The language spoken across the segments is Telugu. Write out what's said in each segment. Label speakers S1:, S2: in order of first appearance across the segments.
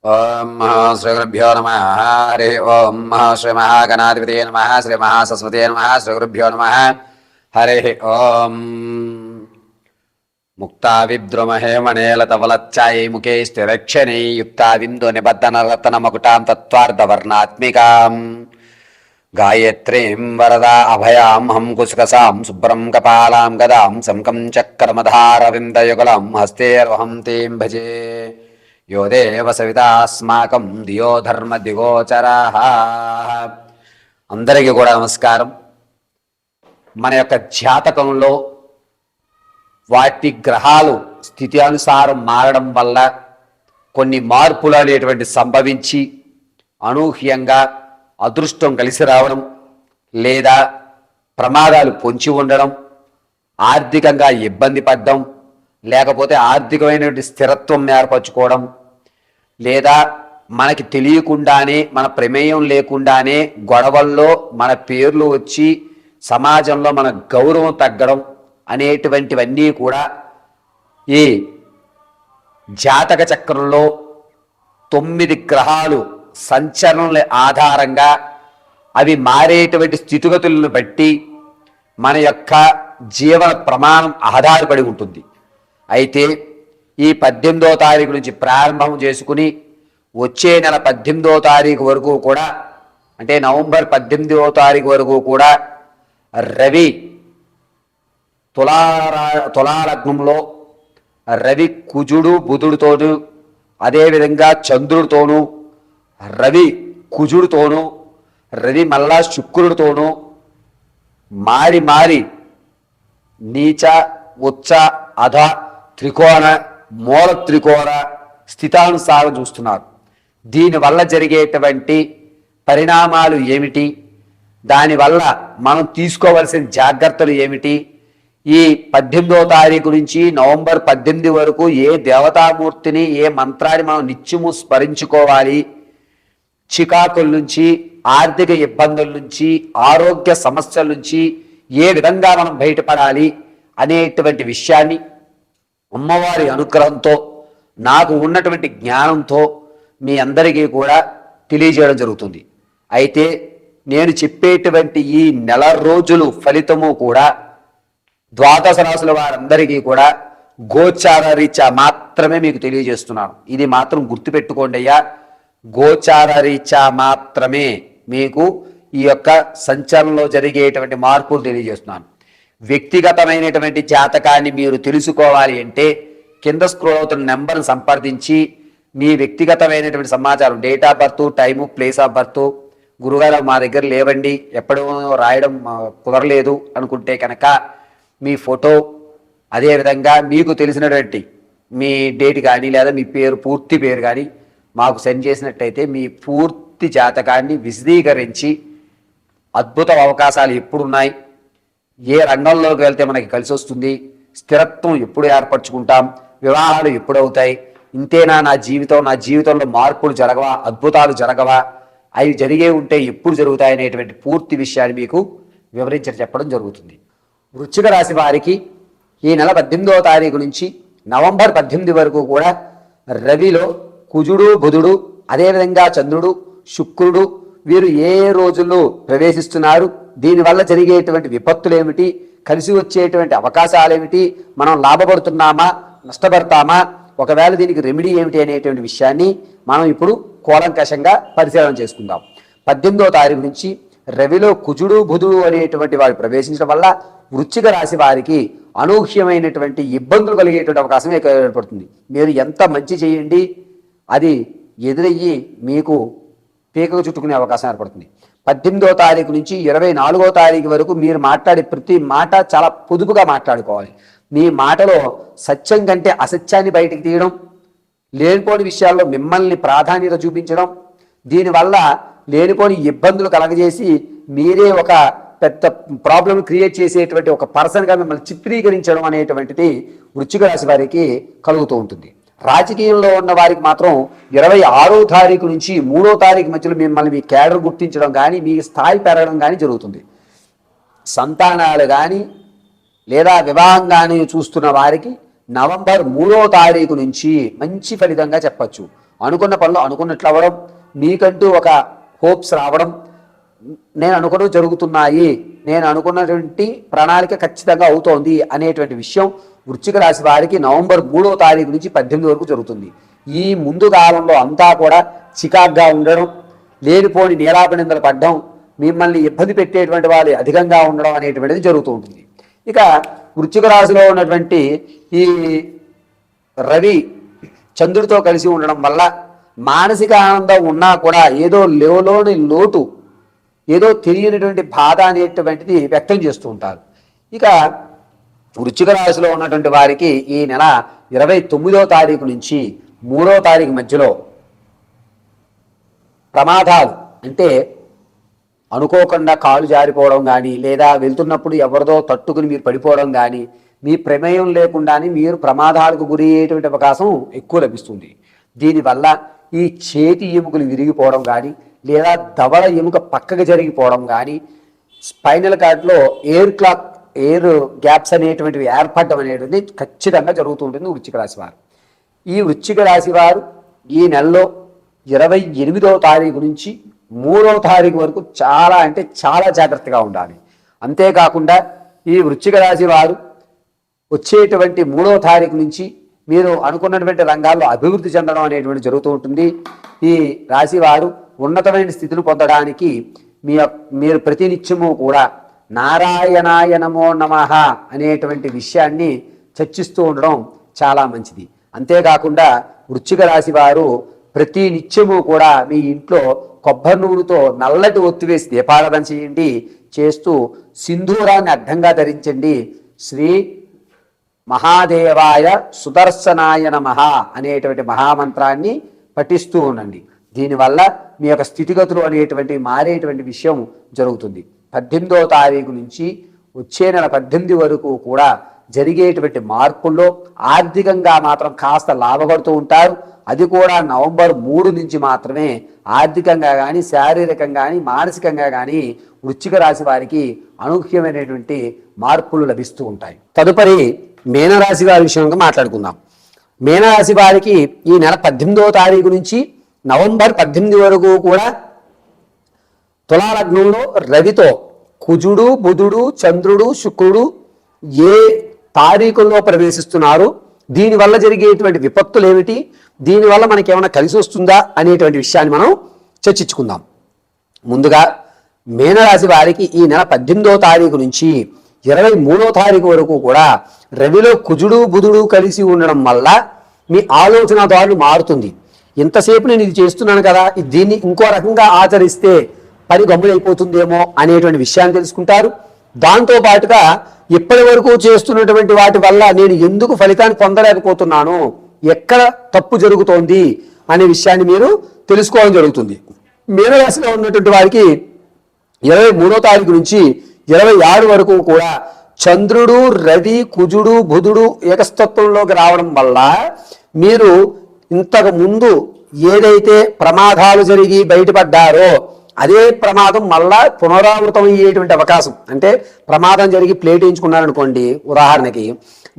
S1: ఓం శ్రీగురుభ్యో నమ. హరి ఓం శ్రీ మహాగణాధిపతే నమ. శ్రీ మహాసరస్వతే నమ. శ్రీగురుభ్యో నమ. హరి ఓం. ముక్తా విద్రుమహేమణేలతవలచ్చాయై ముఖే స్థిరక్షణై యుక్తా విందు నిబద్ధనరతన మకుటాం తత్వార్ధవర్ణాత్మికాం గాయత్రీం వరదా అభయాం హం కుశకసాం శుభ్రం కపాలాం గదాం శంఖం చక్రమధారవిందయుగలం హస్తేర్వహం తీం భజే. యో దేవ సవితాస్మాకం దియో ధర్మ దిగోచరాః. అందరికీ కూడా నమస్కారం. మన యొక్క జాతకంలో వాటి గ్రహాలు స్థితి అనుసారం మారడం వల్ల కొన్ని మార్పులు అనేటువంటి సంభవించి అనూహ్యంగా అదృష్టం కలిసి రావడం, లేదా ప్రమాదాలు పొంచి ఉండడం, ఆర్థికంగా ఇబ్బంది పడడం, లేకపోతే ఆర్థికమైనటువంటి స్థిరత్వం ఏర్పరచుకోవడం, లేదా మనకి తెలియకుండానే మన ప్రమేయం లేకుండానే గొడవల్లో మన పేర్లు వచ్చి సమాజంలో మన గౌరవం తగ్గడం అనేటువంటివన్నీ కూడా ఈ జాతక చక్రంలో 9 గ్రహాలు సంచలనల ఆధారంగా అవి మారేటువంటి స్థితిగతులను బట్టి మన యొక్క జీవన ప్రమాణం ఆధారపడి ఉంటుంది. అయితే ఈ 18వ తారీఖు నుంచి ప్రారంభం చేసుకుని వచ్చే నెల 18వ తారీఖు వరకు కూడా, అంటే నవంబర్ 18వ తారీఖు వరకు కూడా రవి తులాలగ్నంలో రవి కుజుడు బుధుడితోనూ, అదేవిధంగా చంద్రుడితోనూ, రవి కుజుడితోనూ, రవి మళ్ళా శుక్రుడితోనూ మారి మారి నీచ ఉచ్చ అధ త్రికోణ మూల త్రికోణ స్థితానుసారం చూస్తున్నారు. దీనివల్ల జరిగేటువంటి పరిణామాలు ఏమిటి, దానివల్ల మనం తీసుకోవలసిన జాగ్రత్తలు ఏమిటి, ఈ 18వ తారీఖు నుంచి నవంబర్ 18 వరకు ఏ దేవతామూర్తిని ఏ మంత్రాన్ని మనం నిత్యము స్మరించుకోవాలి, చికాకుల నుంచి, ఆర్థిక ఇబ్బందుల నుంచి, ఆరోగ్య సమస్యల నుంచి ఏ విధంగా మనం బయటపడాలి అనేటువంటి విషయాన్ని అమ్మవారి అనుగ్రహంతో, నాకు ఉన్నటువంటి జ్ఞానంతో మీ అందరికీ కూడా తెలియజేయడం జరుగుతుంది. అయితే నేను చెప్పేటువంటి ఈ నెల రోజులు ఫలితము కూడా ద్వాదశ రాశుల వారందరికీ కూడా గోచార రీత్యా మాత్రమే మీకు తెలియజేస్తున్నాను. ఇది మాత్రం గుర్తుపెట్టుకోండి అయ్యా, గోచార రీత్యా మాత్రమే మీకు ఈ యొక్క సంచలనంలో జరిగేటువంటి మార్పులు తెలియజేస్తున్నాను. వ్యక్తిగతమైనటువంటి జాతకాన్ని మీరు తెలుసుకోవాలి అంటే కింద స్క్రోల్ అవుతున్న నెంబర్ని సంప్రదించి మీ వ్యక్తిగతమైనటువంటి సమాచారం, date of birth, time, place of birth, గురుగారు మా దగ్గర లేవండి, ఎప్పుడూ రాయడం కుదరలేదు అనుకుంటే కనుక మీ ఫోటో, అదేవిధంగా మీకు తెలిసినటువంటి మీ డేట్ కానీ లేదా మీ పేరు, పూర్తి పేరు కానీ మాకు సెండ్ చేసినట్టయితే మీ పూర్తి జాతకాన్ని విశదీకరించి అద్భుత అవకాశాలు ఎప్పుడున్నాయి, ఏ రంగంలోకి వెళ్తే మనకి కలిసి వస్తుంది, స్థిరత్వం ఎప్పుడు ఏర్పరచుకుంటాం, వివాహాలు ఎప్పుడు అవుతాయి, ఇంతేనా నా జీవితంలో మార్పులు జరగవా, అద్భుతాలు జరగవా, అవి జరిగే ఉంటే ఎప్పుడు జరుగుతాయి అనేటువంటి పూర్తి విషయాన్ని మీకు వివరించి చెప్పడం జరుగుతుంది. వృశ్చిక రాశి వారికి ఈ నెల 18వ తారీఖు నుంచి నవంబర్ 18 వరకు కూడా రవిలో కుజుడు బుధుడు, అదేవిధంగా చంద్రుడు శుక్రుడు వీరు ఏ రోజుల్లో ప్రవేశిస్తున్నారు, దీనివల్ల జరిగేటువంటి విపత్తులు ఏమిటి, కలిసి వచ్చేటువంటి అవకాశాలు ఏమిటి, మనం లాభపడుతున్నామా నష్టపడతామా, ఒకవేళ దీనికి రెమెడీ ఏమిటి అనేటువంటి విషయాన్ని మనం ఇప్పుడు కూలంకషంగా పరిశీలన చేసుకుందాం. 18వ తారీఖు నుంచి రవిలో కుజుడు బుధుడు అనేటువంటి వారు ప్రవేశించడం వల్ల వృశ్చిక రాశి వారికి అనూహ్యమైనటువంటి ఇబ్బందులు కలిగేటువంటి అవకాశం ఏర్పడుతుంది. మీరు ఎంత మంచి చేయండి అది ఎదురయ్యి మీకు పీకకు చుట్టుకునే అవకాశం ఏర్పడుతుంది. 18వ తారీఖు నుంచి 24వ తారీఖు వరకు మీరు మాట్లాడే ప్రతి మాట చాలా పొదుపుగా మాట్లాడుకోవాలి. మీ మాటలో సత్యం కంటే అసత్యాన్ని బయటికి తీయడం, లేనిపోని విషయాల్లో మిమ్మల్ని ప్రాధాన్యత చూపించడం, దీనివల్ల లేనిపోని ఇబ్బందులు కలగజేసి మీరే ఒక పెద్ద ప్రాబ్లం క్రియేట్ చేసేటువంటి ఒక పర్సన్గా మిమ్మల్ని చిత్రీకరించడం అనేటువంటిది వృశ్చిక రాశి వారికి కలుగుతూ ఉంటుంది. రాజకీయంలో ఉన్న వారికి మాత్రం 26వ తారీఖు నుంచి 3వ తారీఖు మధ్యలో మిమ్మల్ని మీ క్యాడర్ గుర్తించడం కానీ మీ స్థాయి పెరగడం కానీ జరుగుతుంది. సంతానాలు కానీ లేదా వివాహం కానీ చూస్తున్న వారికి నవంబర్ 3వ తారీఖు నుంచి మంచి ఫలితంగా చెప్పచ్చు. అనుకున్న పనులు అనుకున్నట్లు అవ్వడం, మీకంటూ ఒక హోప్స్ రావడం, నేను అనుకున్నవి జరుగుతున్నాయి, నేను అనుకున్నటువంటి ప్రణాళిక ఖచ్చితంగా అవుతోంది అనేటువంటి విషయం వృశ్చిక రాశి వారికి నవంబర్ 3వ తారీఖు నుంచి 18 వరకు జరుగుతుంది. ఈ ముందు కాలంలో అంతా కూడా చికాగ్గా ఉండడం, లేనిపోని నీలాపనిందలు పడ్డం, మిమ్మల్ని ఇబ్బంది పెట్టేటువంటి వాళ్ళు అధికంగా ఉండడం అనేటువంటిది జరుగుతూ ఉంటుంది. ఇక వృశ్చిక రాశిలో ఉన్నటువంటి ఈ రవి చంద్రుడితో కలిసి ఉండడం వల్ల మానసిక ఆనందం ఉన్నా కూడా ఏదో లేవలోని లోటు, ఏదో తెలియనటువంటి బాధ అనేటువంటిది వ్యక్తం చేస్తూ ఉంటారు. ఇక వృశ్చిక రాశిలో ఉన్నటువంటి వారికి ఈ నెల 29వ తారీఖు నుంచి 3వ తారీఖు మధ్యలో ప్రమాదాలు, అంటే అనుకోకుండా కాలు జారిపోవడం కానీ, లేదా వెళ్తున్నప్పుడు ఎవరిదో తట్టుకుని మీరు పడిపోవడం కానీ, మీ ప్రమేయం లేకుండానే మీరు ప్రమాదాలకు గురి అయ్యేటువంటి అవకాశం ఎక్కువ లభిస్తుంది. దీనివల్ల ఈ చేతి ఎముకలు విరిగిపోవడం కానీ, లేదా దవడ ఎముక పక్కకు జరిగిపోవడం కానీ, స్పైనల్ కార్డ్లో ఎయిర్ గ్యాప్స్ అనేటువంటివి ఏర్పడడం అనేటువంటి ఖచ్చితంగా జరుగుతూ ఉంటుంది వృశ్చిక రాశి వారు. ఈ వృశ్చిక రాశి వారు ఈ నెలలో 28వ తారీఖు నుంచి 3వ తారీఖు వరకు చాలా అంటే చాలా జాగ్రత్తగా ఉండాలి. అంతేకాకుండా ఈ వృశ్చిక రాశి వారు వచ్చేటువంటి 3వ తారీఖు నుంచి మీరు అనుకున్నటువంటి రంగాల్లో అభివృద్ధి చెందడం అనేటువంటి జరుగుతూ ఉంటుంది. ఈ రాశి వారు ఉన్నతమైన స్థితిని పొందడానికి మీరు ప్రతినిత్యము కూడా నారాయణాయ నమో నమః అనేటువంటి విషయాన్ని చర్చిస్తూ ఉండడం చాలా మంచిది. అంతేకాకుండా వృశ్చిక రాశి వారు ప్రతి నిత్యము కూడా మీ ఇంట్లో కొబ్బరి నూనెతో నల్లటి ఒత్తి వేసి దీపారాధన చేయండి. చేస్తూ సింధూరాన్ని అడ్డంగా ధరించండి. శ్రీ మహాదేవాయ సుదర్శనాయ నమః అనేటువంటి మహామంత్రాన్ని పఠిస్తూ ఉండండి. దీనివల్ల మీ యొక్క స్థితిగతులు అనేటువంటి మారేటువంటి విషయం జరుగుతుంది. 18వ తారీఖు నుంచి వచ్చే నెల 18 వరకు కూడా జరిగేటువంటి మార్పుల్లో ఆర్థికంగా మాత్రం కాస్త లాభపడుతూ ఉంటారు. అది కూడా నవంబర్ 3 నుంచి మాత్రమే ఆర్థికంగా కానీ, శారీరకంగా కానీ, మానసికంగా కానీ వృశ్చిక రాశి వారికి అనూహ్యమైనటువంటి మార్పులు లభిస్తూ ఉంటాయి. తదుపరి మీనరాశి వారి విషయంగా మాట్లాడుకుందాం. మీనరాశి వారికి ఈ నెల 18వ తారీఖు నుంచి నవంబర్ 18 వరకు కూడా తులాలగ్నంలో రవితో కుజుడు, బుధుడు, చంద్రుడు, శుక్రుడు ఏ తారీఖుల్లో ప్రవేశిస్తున్నారు, దీనివల్ల జరిగేటువంటి విపత్తులు ఏమిటి, దీనివల్ల మనకి ఏమైనా కలిసి వస్తుందా అనేటువంటి విషయాన్ని మనం చర్చించుకుందాం. ముందుగా మీనరాశి వారికి ఈ నెల 18వ తారీఖు నుంచి 23వ తారీఖు వరకు కూడా రవిలో కుజుడు, బుధుడు కలిసి ఉండడం వల్ల మీ ఆలోచన దారులు మారుతుంది. ఇంతసేపు నేను ఇది చేస్తున్నాను కదా, దీన్ని ఇంకో రకంగా ఆచరిస్తే పని గమ్ములైపోతుందేమో అనేటువంటి విషయాన్ని తెలుసుకుంటారు. దాంతో పాటుగా ఇప్పటి వరకు చేస్తున్నటువంటి వాటి వల్ల నేను ఎందుకు ఫలితాన్ని పొందలేకపోతున్నాను, ఎక్కడ తప్పు జరుగుతోంది అనే విషయాన్ని మీరు తెలుసుకోవడం జరుగుతుంది. మీనరాశిలో ఉన్నటువంటి వారికి 23వ తారీఖు నుంచి 26 వరకు కూడా చంద్రుడు, రవి, కుజుడు, బుధుడు ఏకస్తత్వంలోకి రావడం వల్ల మీరు ఇంతకు ముందు ఏదైతే ప్రమాదాలు జరిగి బయటపడ్డారో అదే ప్రమాదం మళ్ళా పునరావృతం అయ్యేటువంటి అవకాశం, అంటే ప్రమాదం జరిగి ప్లేట్ వేయించుకున్నారనుకోండి ఉదాహరణకి,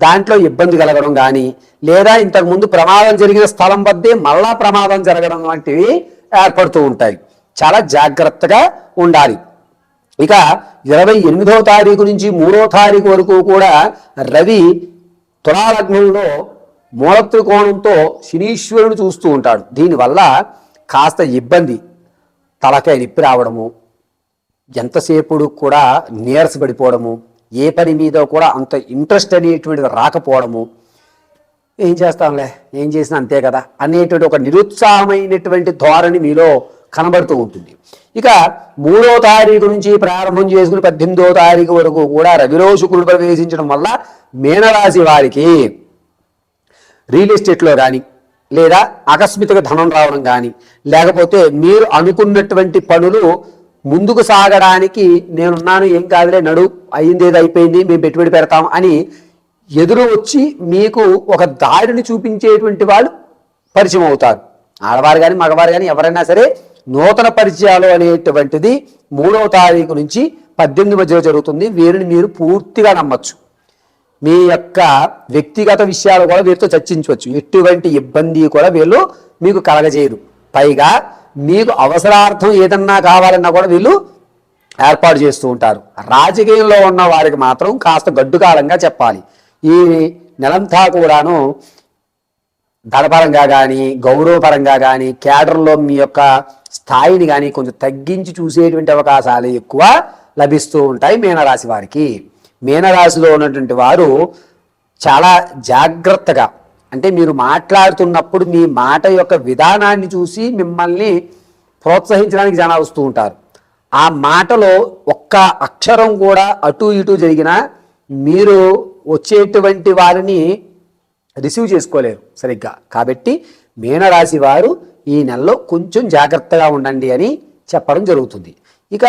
S1: దాంట్లో ఇబ్బంది కలగడం కానీ, లేదా ఇంతకుముందు ప్రమాదం జరిగిన స్థలం వద్దే మళ్ళా ప్రమాదం జరగడం వంటివి ఏర్పడుతూ ఉంటాయి. చాలా జాగ్రత్తగా ఉండాలి. ఇక 28వ తారీఖు నుంచి 3వ తారీఖు వరకు కూడా రవి తులాలగ్నంలో మూలత్రికోణంతో శనీశ్వరుని చూస్తూ ఉంటాడు. దీనివల్ల కాస్త ఇబ్బంది, తలకాయ నొప్పి రావడము, ఎంతసేపుడు కూడా నీరసపడిపోవడము, ఏ పని మీద కూడా అంత ఇంట్రెస్ట్ అనేటువంటిది రాకపోవడము, ఏం చేస్తాంలే ఏం చేసినా అంతే కదా అనేటువంటి ఒక నిరుత్సాహమైనటువంటి ధోరణి మీలో కనబడుతూ ఉంటుంది. ఇక 3వ తారీఖు నుంచి ప్రారంభం చేసుకుని 18వ తారీఖు వరకు కూడా రవిలో శుక్రుడు ప్రవేశించడం వల్ల మీనరాశి వారికి రియల్ ఎస్టేట్లో కానీ, లేదా ఆకస్మిక ధనం రావడం కానీ, లేకపోతే మీరు అనుకున్నటువంటి పనులు ముందుకు సాగడానికి నేనున్నాను, ఏం కాదులే నడు, అయింది ఏది అయిపోయింది, మేము పెట్టుబడి పెడతాం అని ఎదురు వచ్చి మీకు ఒక దారిని చూపించేటువంటి వాళ్ళు పరిచయం అవుతారు. ఆడవారు కానీ మగవారు కానీ ఎవరైనా సరే నూతన పరిచయాలు అనేటువంటిది 3వ తారీఖు నుంచి 18 మధ్యలో జరుగుతుంది. వీరిని మీరు పూర్తిగా నమ్మచ్చు. మీ యొక్క వ్యక్తిగత విషయాలు కూడా వీరితో చర్చించవచ్చు. ఎటువంటి ఇబ్బంది కూడా వీళ్ళు మీకు కలగజేయరు. పైగా మీకు అవసరార్థం ఏదన్నా కావాలన్నా కూడా వీళ్ళు ఏర్పాటు చేస్తూ ఉంటారు. రాజకీయంలో ఉన్న వారికి మాత్రం కాస్త గడ్డుకాలంగా చెప్పాలి. ఈ నెలంతా కూడాను ధనపరంగా కానీ గౌరవపరంగా కానీ క్యాడర్లో మీ యొక్క స్థాయిని కానీ కొంచెం తగ్గించి చూసేటువంటి అవకాశాలు ఎక్కువ లభిస్తూ ఉంటాయి మీనరాశి వారికి. మీనరాశిలో ఉన్నటువంటి వారు చాలా జాగ్రత్తగా, అంటే మీరు మాట్లాడుతున్నప్పుడు మీ మాట యొక్క విధానాన్ని చూసి మిమ్మల్ని ప్రోత్సహించడానికి జనాలు వస్తూ ఉంటారు. ఆ మాటలో ఒక్క అక్షరం కూడా అటు ఇటు జరిగినా మీరు వచ్చేటువంటి వారిని రిసీవ్ చేసుకోలేరు సరిగ్గా. కాబట్టి మీనరాశి వారు ఈ నెలలో కొంచెం జాగ్రత్తగా ఉండండి అని చెప్పడం జరుగుతుంది. ఇక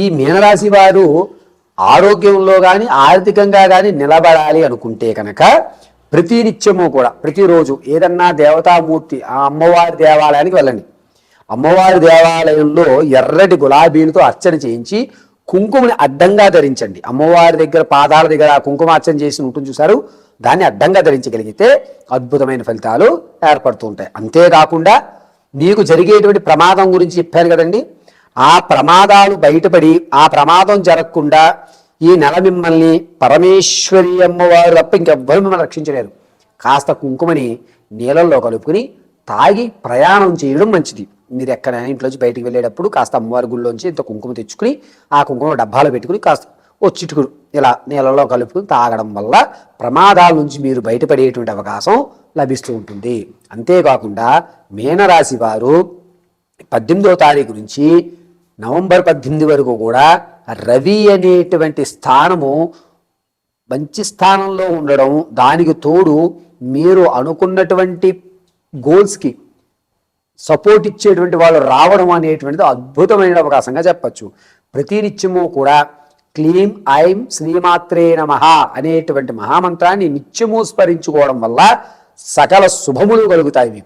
S1: ఈ మీనరాశి వారు ఆరోగ్యంలో కానీ ఆర్థికంగా కానీ నిలబడాలి అనుకుంటే కనుక ప్రతినిత్యము కూడా ప్రతిరోజు ఏదన్నా దేవతామూర్తి ఆ అమ్మవారి దేవాలయానికి వెళ్ళండి. అమ్మవారి దేవాలయంలో ఎర్రటి గులాబీలతో అర్చన చేయించి కుంకుమని అడ్డంగా ధరించండి. అమ్మవారి దగ్గర పాదాల దగ్గర కుంకుమ అర్చన చేసి ఉంటుంది చూసారు, దాన్ని అడ్డంగా ధరించగలిగితే అద్భుతమైన ఫలితాలు ఏర్పడుతూ ఉంటాయి. అంతేకాకుండా మీకు జరిగేటువంటి ప్రమాదం గురించి చెప్పాను కదండి, ఆ ప్రమాదాలు బయటపడి ఆ ప్రమాదం జరగకుండా ఈ నెల మిమ్మల్ని పరమేశ్వరి అమ్మవారు తప్ప ఇంకెవ్వరు మిమ్మల్ని రక్షించలేరు. కాస్త కుంకుమని నీళ్ళల్లో కలుపుకుని తాగి ప్రయాణం చేయడం మంచిది. మీరు ఎక్కడైనా ఇంట్లోంచి బయటికి వెళ్ళేటప్పుడు కాస్త అమ్మవారి గుళ్ళోంచి ఇంత కుంకుమ తెచ్చుకుని ఆ కుంకుమ డబ్బాలో పెట్టుకుని కాస్త చిటుకుడు ఇలా నీళ్ళలో కలుపుకుని తాగడం వల్ల ప్రమాదాల నుంచి మీరు బయటపడేటువంటి అవకాశం లభిస్తూ ఉంటుంది. అంతేకాకుండా మీనరాశి వారు 18వ తారీఖు నుంచి నవంబర్ 18 వరకు కూడా రవి అనేటువంటి స్థానము మంచి స్థానంలో ఉండడం, దానికి తోడు మీరు అనుకున్నటువంటి గోల్స్కి సపోర్ట్ ఇచ్చేటువంటి వాళ్ళు రావడం అనేటువంటిది అద్భుతమైన అవకాశంగా చెప్పచ్చు. ప్రతినిత్యము కూడా క్లీం ఐం శ్రీమాత్రే నమః అనేటువంటి మహామంత్రాన్ని నిత్యము స్మరించుకోవడం వల్ల సకల శుభములు కలుగుతాయి మీకు.